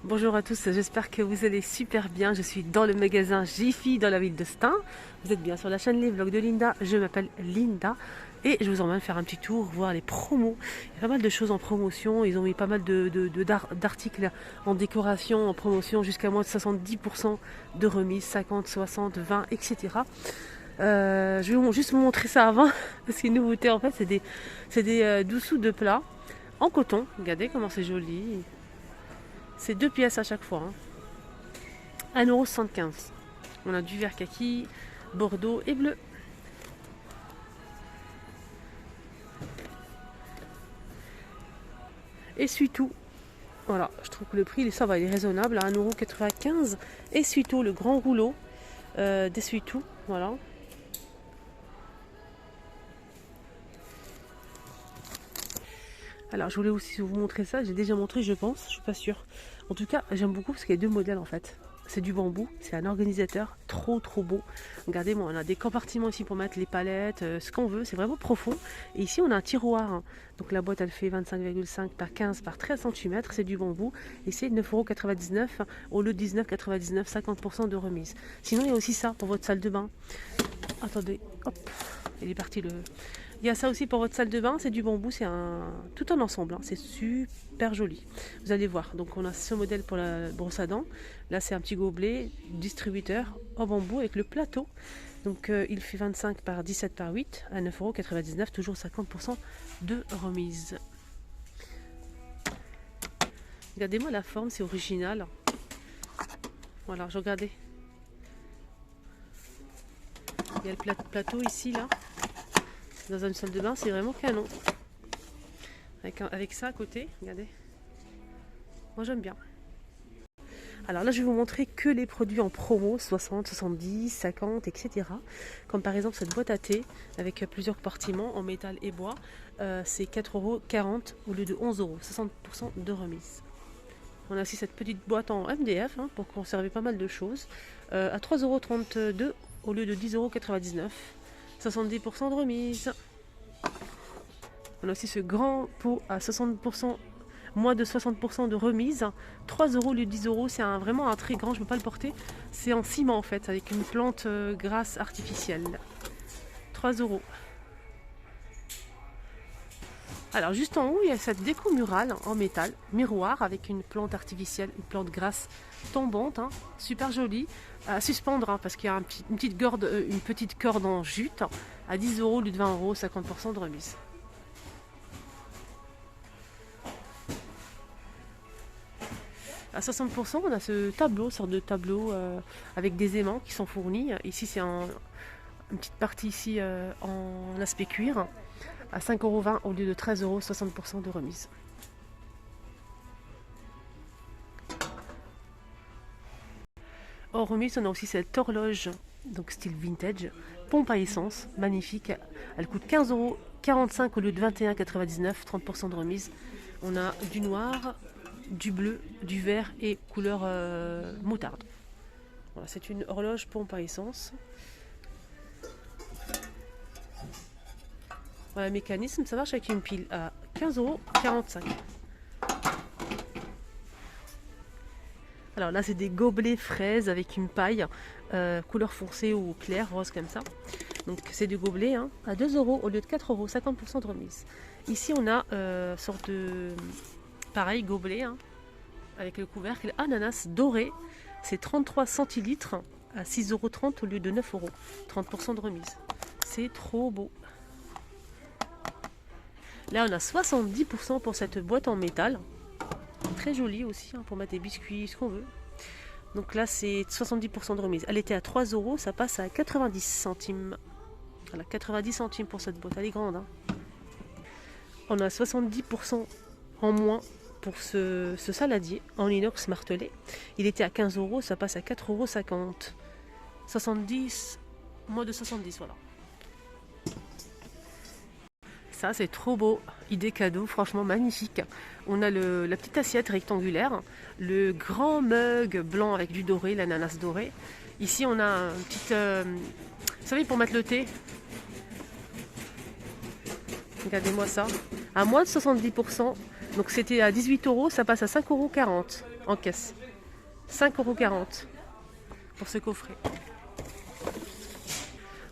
Bonjour à tous, j'espère que vous allez super bien. Je suis dans le magasin Jiffy dans la ville de Stein. Vous êtes bien sur la chaîne Les Vlogs de Linda. Je m'appelle Linda et je vous emmène faire un petit tour, voir les promos. Il y a pas mal de choses en promotion. Ils ont mis pas mal d'articles en décoration, en promotion, jusqu'à moins de 70% de remise, 50, 60, 20, etc. Je vais juste vous montrer ça avant. Parce que nouveauté en fait, c'est des dessous de plats en coton. Regardez comment c'est joli. C'est 2 pièces à chaque fois. 1,75 €. On a du vert kaki, bordeaux et bleu. Essuie-tout. Voilà, je trouve que le prix, ça va, il est raisonnable à 1,95 €. Essuie-tout, le grand rouleau d'essuie-tout. Voilà. Alors, je voulais aussi vous montrer ça. J'ai déjà montré, je pense. Je suis pas sûre. En tout cas, j'aime beaucoup parce qu'il y a 2 modèles en fait. C'est du bambou, c'est un organisateur trop beau. Regardez-moi, on a des compartiments ici pour mettre les palettes, ce qu'on veut, c'est vraiment profond. Et ici on a un tiroir, donc la boîte elle fait 25,5 par 15 par 13 cm, c'est du bambou et c'est 9,99 € au lieu de 19,99 €, 50% de remise. Sinon il y a aussi ça pour votre salle de bain. Attendez, hop, il est parti le... Il y a ça aussi pour votre salle de bain, c'est du bambou, c'est tout un ensemble, c'est super joli. Vous allez voir, donc on a ce modèle pour la brosse à dents. Là c'est un petit gobelet distributeur en bambou avec le plateau. Donc il fait 25 par 17 par 8 à 9,99 €, toujours 50% de remise. Regardez-moi la forme, c'est original. Voilà, regardez. Il y a le plateau ici, là. Dans une salle de bain, c'est vraiment canon. Avec ça à côté, regardez. Moi j'aime bien. Alors là, je vais vous montrer que les produits en promo, 60, 70, 50, etc. Comme par exemple cette boîte à thé avec plusieurs compartiments en métal et bois. C'est 4,40 € au lieu de 11 €, 60% de remise. On a aussi cette petite boîte en MDF pour conserver pas mal de choses. À 3,32 € au lieu de 10,99 €. 70% de remise. On a aussi ce grand pot à 60%, moins de 60% de remise. 3 € au lieu de 10 €. C'est vraiment un très grand, je ne peux pas le porter. C'est en ciment en fait, avec une plante grasse artificielle. 3 €. Alors juste en haut, il y a cette déco murale en métal, miroir, avec une plante artificielle, une plante grasse tombante, super jolie, à suspendre, parce qu'il y a une petite corde en jute, à 10 € au lieu de 20 €, 50% de remise. À 60%, on a ce tableau, sorte de tableau avec des aimants qui sont fournis. Ici, c'est une petite partie ici en aspect cuir, à 5,20 € au lieu de 13 €, 60% de remise. En remise, on a aussi cette horloge, donc style vintage, pompe à essence, magnifique. Elle coûte 15,45 € au lieu de 21,99 €, 30% de remise. On a du noir, du bleu, du vert et couleur moutarde. Voilà, c'est une horloge pompe à essence. Voilà, le mécanisme, ça marche avec une pile à 15,45 €. Alors là, c'est des gobelets fraises avec une paille couleur foncée ou claire, rose comme ça. Donc c'est du gobelet à 2 € au lieu de 4 €, 50% de remise. Ici, on a sorte de pareil gobelet avec le couvercle ananas doré. C'est 33 centilitres à 6,30 € au lieu de 9 €, 30% de remise. C'est trop beau. Là, on a 70% pour cette boîte en métal. Très jolie aussi, pour mettre des biscuits, ce qu'on veut. Donc là, c'est 70% de remise. Elle était à 3 €, ça passe à 90 centimes. Voilà, 90 centimes pour cette boîte, elle est grande. On a 70% en moins pour ce saladier en inox martelé. Il était à 15 €, ça passe à 4,50 €. 70, moins de 70, voilà. Ça, c'est trop beau. Idée cadeau, franchement magnifique. On a la petite assiette rectangulaire, le grand mug blanc avec du doré, l'ananas doré. Ici, on a un petit... vous savez, pour mettre le thé. Regardez-moi ça. À moins de 70%, Donc c'était à 18 euros, ça passe à 5,40 € en caisse. 5,40 € pour ce coffret.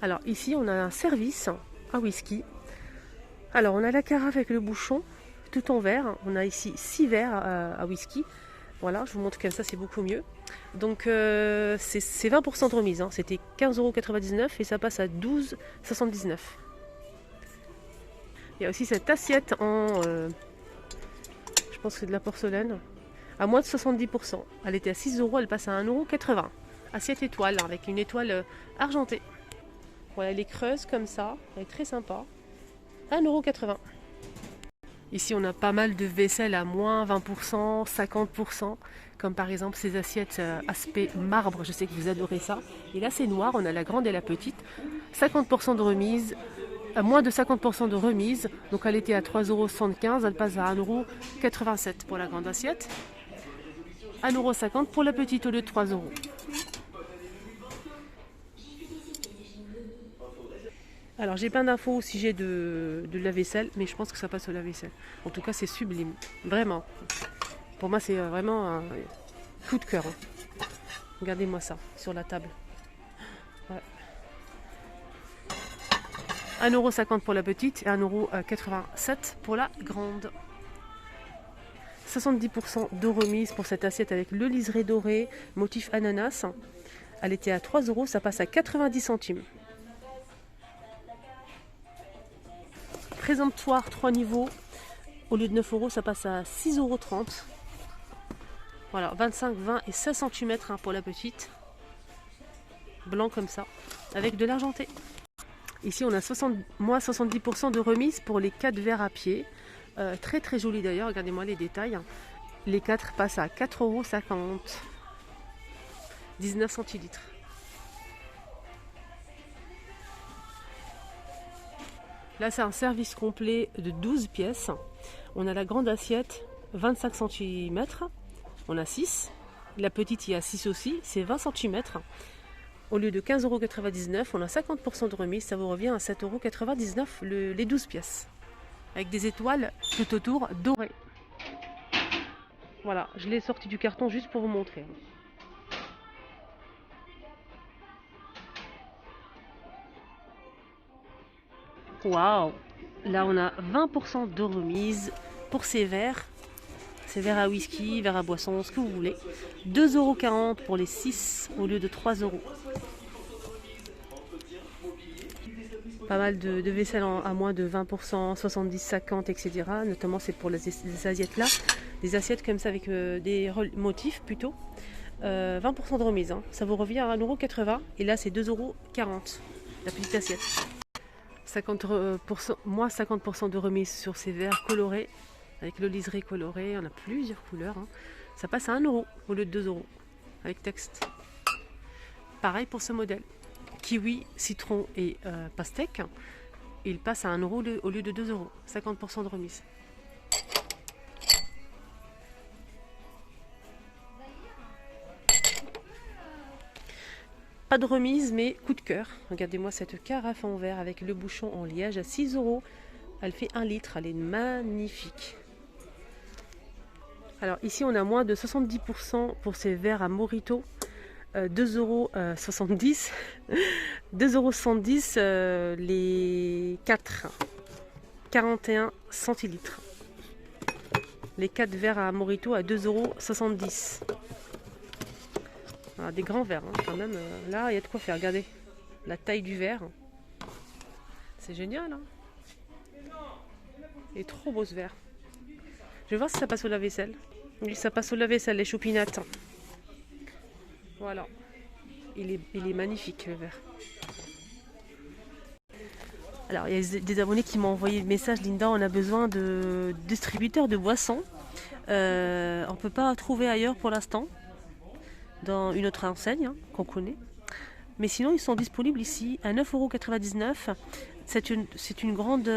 Alors ici on a un service à whisky. Alors on a la carafe avec le bouchon tout en verre. On a ici 6 verres à whisky. Voilà, je vous montre comme ça, c'est beaucoup mieux. Donc c'est 20% de remise. Hein. C'était 15,99 € et ça passe à 12,79 €. Il y a aussi cette assiette en... je pense que c'est de la porcelaine. À moins de 70%. Elle était à 6 €, elle passe à 1,80 €. Assiette étoile avec une étoile argentée. Voilà, elle est creuse comme ça. Elle est très sympa. 1,80 €. Ici, on a pas mal de vaisselle à moins 20%, 50%, comme par exemple ces assiettes aspect marbre, je sais que vous adorez ça. Et là, c'est noir, on a la grande et la petite. 50% de remise, à moins de 50% de remise. Donc elle était à 3,75 €, elle passe à 1,87 € pour la grande assiette. 1,50 € pour la petite au lieu de 3 €. Alors j'ai plein d'infos au sujet de la vaisselle, mais je pense que ça passe au lave-vaisselle. En tout cas c'est sublime, vraiment. Pour moi c'est vraiment un coup de cœur. Hein. Regardez-moi ça sur la table. Ouais. 1,50 € pour la petite et 1,87 € pour la grande. 70% de remise pour cette assiette avec le liseré doré, motif ananas. Elle était à 3 €, ça passe à 90 centimes. Présomptoire 3 niveaux, au lieu de 9 €, ça passe à 6,30 €. Voilà, 25, 20 et 16 cm pour la petite. Blanc comme ça, avec de l'argenté. Ici, on a moins 70% de remise pour les 4 verres à pied. Très très joli d'ailleurs, regardez-moi les détails. Les 4 passent à 4,50 €. 19 centilitres. Là, c'est un service complet de 12 pièces. On a la grande assiette, 25 cm. On a 6. La petite, il y a 6 aussi. C'est 20 cm. Au lieu de 15,99 €, on a 50% de remise. Ça vous revient à 7,99 € les 12 pièces. Avec des étoiles tout autour dorées. Voilà, je l'ai sorti du carton juste pour vous montrer. Waouh! Là, on a 20% de remise pour ces verres. Ces verres à whisky, verres à boisson, ce que vous voulez. 2,40 € pour les 6 au lieu de 3 €. Pas mal de vaisselle à moins de 20%, 70, 50, etc. Notamment, c'est pour les assiettes là. Des assiettes comme ça avec des motifs plutôt. 20% de remise. Hein. Ça vous revient à 1,80 € et là, c'est 2,40 € la petite assiette. 50%, moins 50% de remise sur ces verres colorés, avec le liseré coloré, on a plusieurs couleurs. Hein. Ça passe à 1 € au lieu de 2 €, avec texte. Pareil pour ce modèle. Kiwi, citron et pastèque, il passe à 1 € au lieu de 2 €, 50% de remise. Pas de remise, mais coup de cœur. Regardez-moi cette carafe en verre avec le bouchon en liège à 6 €. Elle fait 1 litre, elle est magnifique. Alors ici, on a moins de 70% pour ces verres à Morito. 2,70 €. 2,70 € les 4. 41 centilitres. Les 4 verres à Morito à 2,70 €. Voilà, des grands verres, hein, quand même. Là, il y a de quoi faire. Regardez la taille du verre. C'est génial. Hein, il est trop beau ce verre. Je vais voir si ça passe au lave-vaisselle. Oui, ça passe au lave-vaisselle, les chopinates. Voilà. Il est magnifique, le verre. Alors, il y a des abonnés qui m'ont envoyé le message, Linda, on a besoin de distributeurs de boissons. On ne peut pas trouver ailleurs pour l'instant, dans une autre enseigne qu'on connaît. Mais sinon, ils sont disponibles ici à 9,99 €. C'est une grande...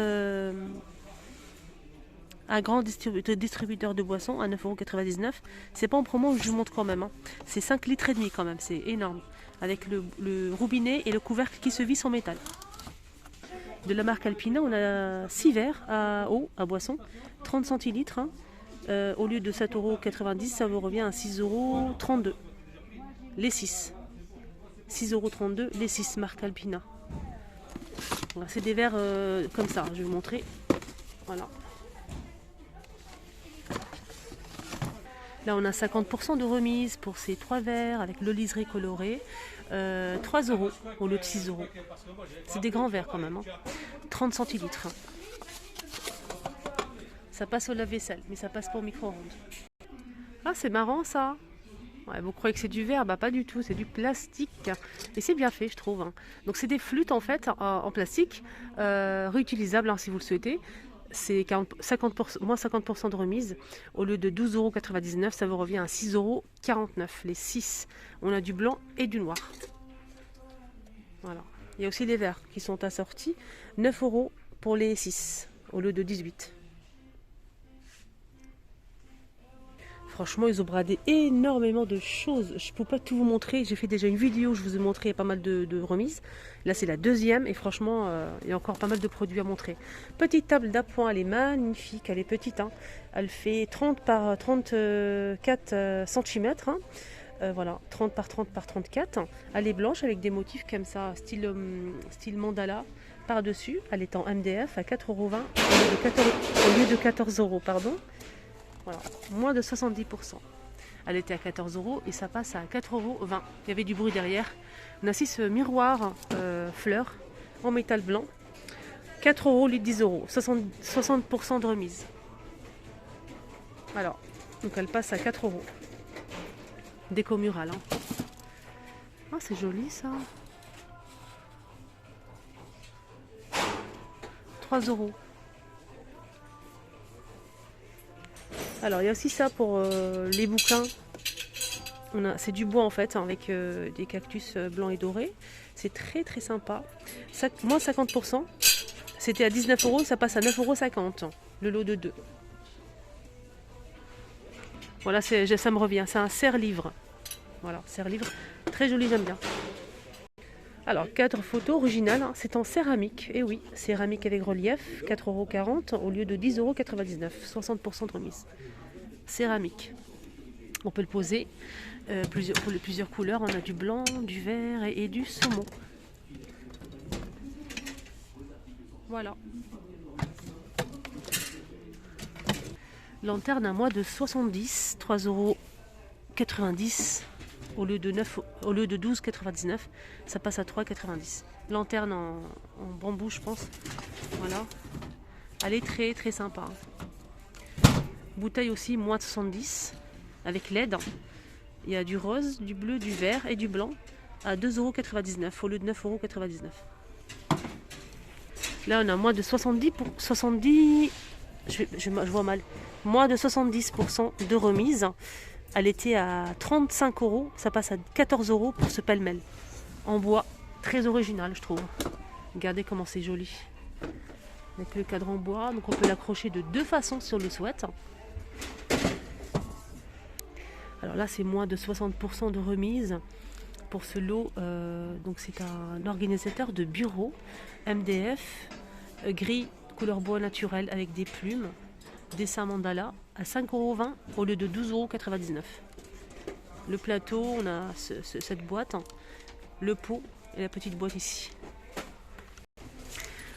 un grand distributeur de boissons à 9,99 €. C'est pas en promo, je vous montre quand même. Hein. C'est 5 litres et demi quand même, c'est énorme. Avec le robinet et le couvercle qui se visse en métal. De la marque Alpina, on a 6 verres à eau, à boisson, 30 centilitres. Hein. Au lieu de 7,90 €, ça vous revient à 6,32 € les 6. 6,32 € les 6 marque Alpina. Voilà, c'est des verres comme ça, je vais vous montrer. Voilà. Là, on a 50% de remise pour ces 3 verres avec le liseré coloré. 3 € au lieu de 6 €. C'est des grands verres quand même. Hein. 30 centilitres. Ça passe au lave-vaisselle, mais ça passe pas au micro-ondes. Ah, c'est marrant ça. Ouais, vous croyez que c'est du verre? Bah pas du tout, c'est du plastique. Et c'est bien fait, je trouve. Hein. Donc c'est des flûtes en fait en plastique, réutilisables hein, si vous le souhaitez. C'est 50%, moins 50% de remise. Au lieu de 12,99 €, ça vous revient à 6,49 € les 6. On a du blanc et du noir. Voilà. Il y a aussi les verres qui sont assortis. 9 € pour les 6 au lieu de 18. Franchement, ils ont bradé énormément de choses. Je ne peux pas tout vous montrer. J'ai fait déjà une vidéo où je vous ai montré pas mal de remises. Là, c'est la deuxième et franchement, il y a encore pas mal de produits à montrer. Petite table d'appoint, elle est magnifique. Elle est petite. Hein. Elle fait 30 par 34 cm. Hein. Voilà, 30 par 30 par 34. Elle est blanche avec des motifs comme ça, style mandala par-dessus. Elle est en MDF à 4,20 € au lieu de 14 €. Pardon. Voilà, moins de 70%. Elle était à 14 € et ça passe à 4,20 €. Il y avait du bruit derrière. On a aussi ce miroir fleur en métal blanc. 4 € au lieu de 10 €. 60% de remise. Alors, donc elle passe à 4 €. Déco murale. Hein. Ah, c'est joli ça. 3 €. Alors il y a aussi ça pour les bouquins. C'est du bois en fait avec des cactus blancs et dorés. C'est très très sympa. Moins 50%. C'était à 19 €, ça passe à 9,50 € le lot de 2. Voilà, ça me revient. C'est un serre-livre. Voilà, serre-livre. Très joli, j'aime bien. Alors, cadre photo original, hein, c'est en céramique. Et oui, céramique avec relief, 4,40 € au lieu de 10,99 €, 60% de remise. Céramique. On peut le poser pour les plusieurs couleurs. On a du blanc, du vert et du saumon. Voilà. Lanterne à moins de 70, 3,90 € au lieu de 12,99 €, ça passe à 3,90 €. Lanterne en bambou, je pense. Voilà. Elle est très très sympa. Bouteille aussi, moins de 70 avec LED. Il y a du rose, du bleu, du vert et du blanc à 2,99 € au lieu de 9,99 €. Là, on a moins de 70, je vois mal. Moins de 70% de remise. Elle était à 35 €, ça passe à 14 € pour ce pêle-mêle. En bois, très original je trouve. Regardez comment c'est joli. Avec le cadre en bois, donc on peut l'accrocher de deux façons si on le souhaite. Alors là c'est moins de 60% de remise pour ce lot. Donc c'est un organisateur de bureau MDF, gris, couleur bois naturel avec des plumes. Dessin mandala à 5,20 € au lieu de 12,99 €. Le plateau, on a cette boîte, hein, le pot et la petite boîte ici.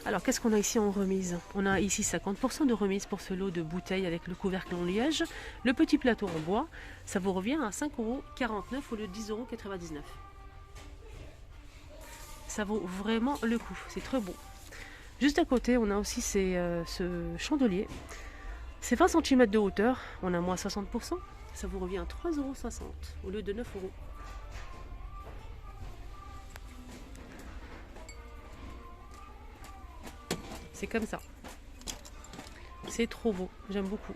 Alors qu'est-ce qu'on a ici en remise? On a ici 50% de remise pour ce lot de bouteilles avec le couvercle en liège. Le petit plateau en bois, ça vous revient à 5,49 € au lieu de 10,99 €. Ça vaut vraiment le coup, c'est très beau. Juste à côté, on a aussi ce chandelier. C'est 20 cm de hauteur, on a moins 60%, ça vous revient à 3,60 € au lieu de 9 €. C'est comme ça. C'est trop beau, j'aime beaucoup.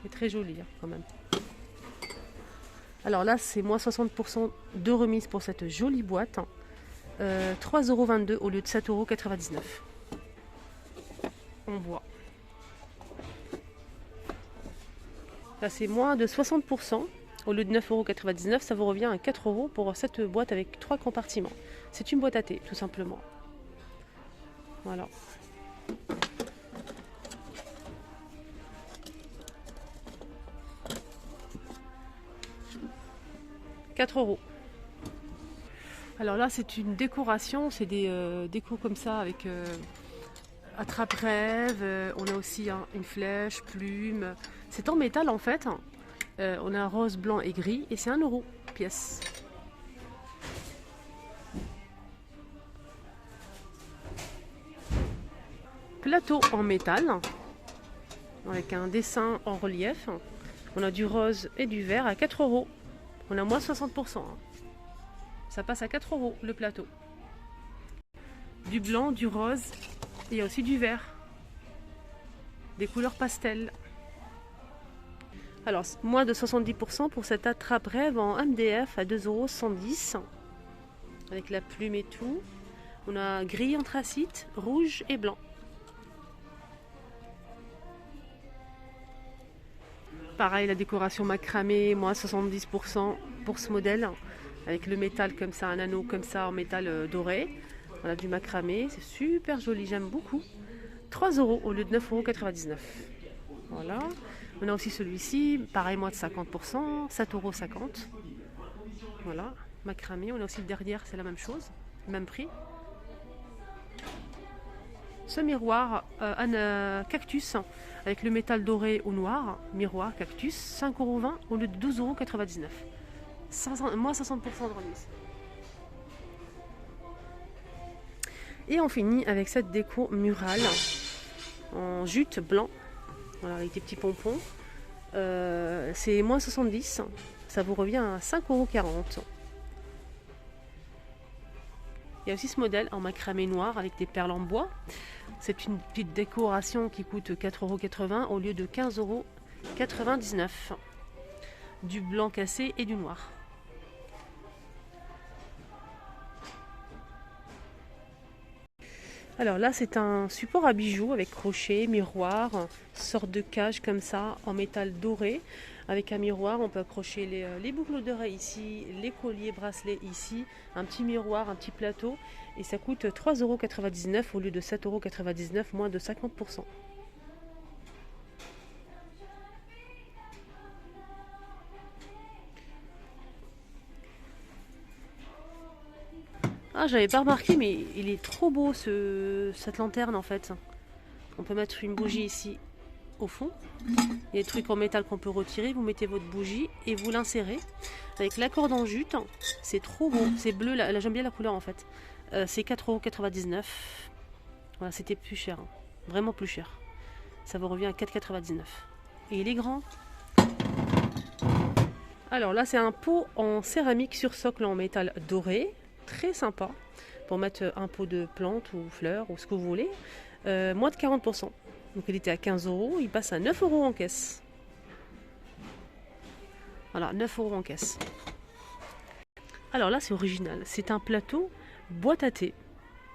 C'est très joli hein, quand même. Alors là, c'est moins 60% de remise pour cette jolie boîte. 3,22 € au lieu de 7,99 €. En bois. Là, c'est moins de 60%. Au lieu de 9,99 €, ça vous revient à 4 € pour cette boîte avec 3 compartiments. C'est une boîte à thé, tout simplement. Voilà. 4 euros. Alors là, c'est une décoration, c'est des décos comme ça avec attrape-rêve. On a aussi une flèche, plume. C'est en métal en fait. On a un rose, blanc et gris et c'est 1 euro pièce. Plateau en métal avec un dessin en relief. On a du rose et du vert à 4 euros. On a moins 60%. Ça passe à 4 euros le plateau. Du blanc, du rose, il y a aussi du vert. Des couleurs pastel. Alors, moins de 70% pour cette attrape-rêve en MDF à 2,110 €. Avec la plume et tout. On a gris anthracite, rouge et blanc. Pareil, la décoration macramé, moins 70% pour ce modèle. Avec le métal comme ça, un anneau comme ça en métal doré. Voilà, du macramé, c'est super joli, j'aime beaucoup. 3 euros au lieu de 9,99 €. Voilà. On a aussi celui-ci, pareil, moins de 50%, 7,50 €. Voilà, macramé. On a aussi le derrière, c'est la même chose, même prix. Ce miroir, un cactus avec le métal doré au noir, miroir cactus, 5,20 € au lieu de 12,99 €. Moins 60% de remise. Et on finit avec cette déco murale en jute blanc, voilà, avec des petits pompons. C'est moins 70, ça vous revient à 5,40 €. Il y a aussi ce modèle en macramé noir avec des perles en bois. C'est une petite décoration qui coûte 4,80 € au lieu de 15,99 €. Du blanc cassé et du noir. Alors là, c'est un support à bijoux avec crochet, miroir, sorte de cage comme ça en métal doré. Avec un miroir, on peut accrocher les boucles d'oreilles ici, les colliers, bracelets ici, un petit miroir, un petit plateau. Et ça coûte 3,99 € au lieu de 7,99 €, moins de 50%. Ah, j'avais pas remarqué, mais il est trop beau cette lanterne en fait. On peut mettre une bougie ici au fond. Il y a des trucs en métal qu'on peut retirer. Vous mettez votre bougie et vous l'insérez avec la corde en jute. C'est trop beau. C'est bleu. Là, j'aime bien la couleur en fait. C'est 4,99 €. Voilà, c'était plus cher. Vraiment plus cher. Ça vous revient à 4,99 €. Et il est grand. Alors là, c'est un pot en céramique sur socle en métal doré. Très sympa pour mettre un pot de plantes ou fleurs ou ce que vous voulez. Moins de 40%. Donc il était à 15 €, il passe à 9 € en caisse. Voilà, 9 € en caisse. Alors là, c'est original. C'est un plateau boîte à thé.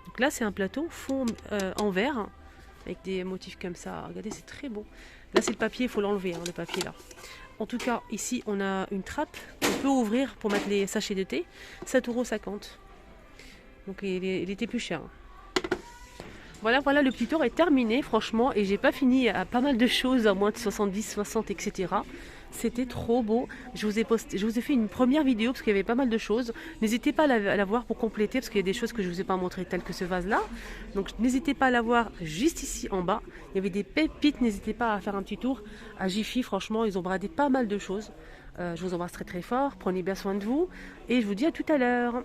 Donc là, c'est un plateau fond en verre avec des motifs comme ça. Regardez, c'est très beau. Là, c'est le papier, il faut l'enlever, le papier là. En tout cas, ici, on a une trappe qu'on peut ouvrir pour mettre les sachets de thé. 7,50 €. Donc il était plus cher. Voilà, le petit tour est terminé franchement et j'ai pas fini à pas mal de choses à moins de 70, 60, etc. C'était trop beau. Je vous ai fait une première vidéo parce qu'il y avait pas mal de choses. N'hésitez pas à la voir pour compléter parce qu'il y a des choses que je vous ai pas montrées telles que ce vase là. Donc n'hésitez pas à la voir juste ici en bas. Il y avait des pépites, n'hésitez pas à faire un petit tour à Jiffy. Franchement, ils ont bradé pas mal de choses. Je vous embrasse très très fort. Prenez bien soin de vous et je vous dis à tout à l'heure.